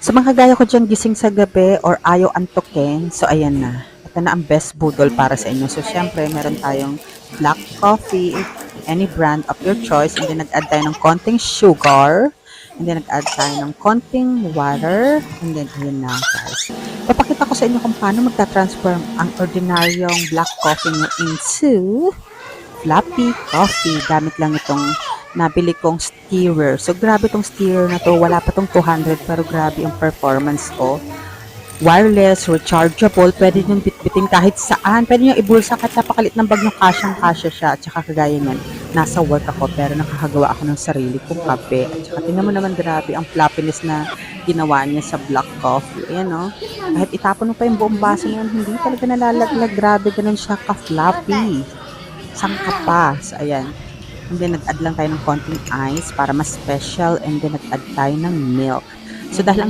Sa mga gaya ko dyan gising sa gabi or ayaw antukin, so ayan na. Ito na ang best budol para sa inyo. So syempre, meron tayong black coffee, any brand of your choice. And then nag-add tayo ng konting sugar. And then nag-add tayo ng konting water. And then ayan na guys. Papakita ko sa inyo kung paano magta-transform ang ordinaryong black coffee nyo into fluffy coffee. Gamit lang itong nabili kong stirrer. So, grabe tong stirrer na to. Wala pa tong 200 pero grabe yung performance ko. Wireless, rechargeable, pwede nyo bitbitin kahit saan. Pwede nyo ibulsa kahit napakalit ng bag nyo, kasyang-kasya siya. At saka kagaya nyan, nasa work ako pero nakakagawa ako ng sarili kong kape. At saka tingnan mo naman grabe ang fluffiness na ginawa niya sa black coffee. Ayan o. Kahit itapon mo pa yung buong baso niyan, hindi talaga nalalaglag. Grabe, ganun siya ka-fluffy. Sangka pa. So, ayan. And then, nag-add lang tayo ng konting ice para mas special. And then, nag-add tayo ng milk. So, dahil ang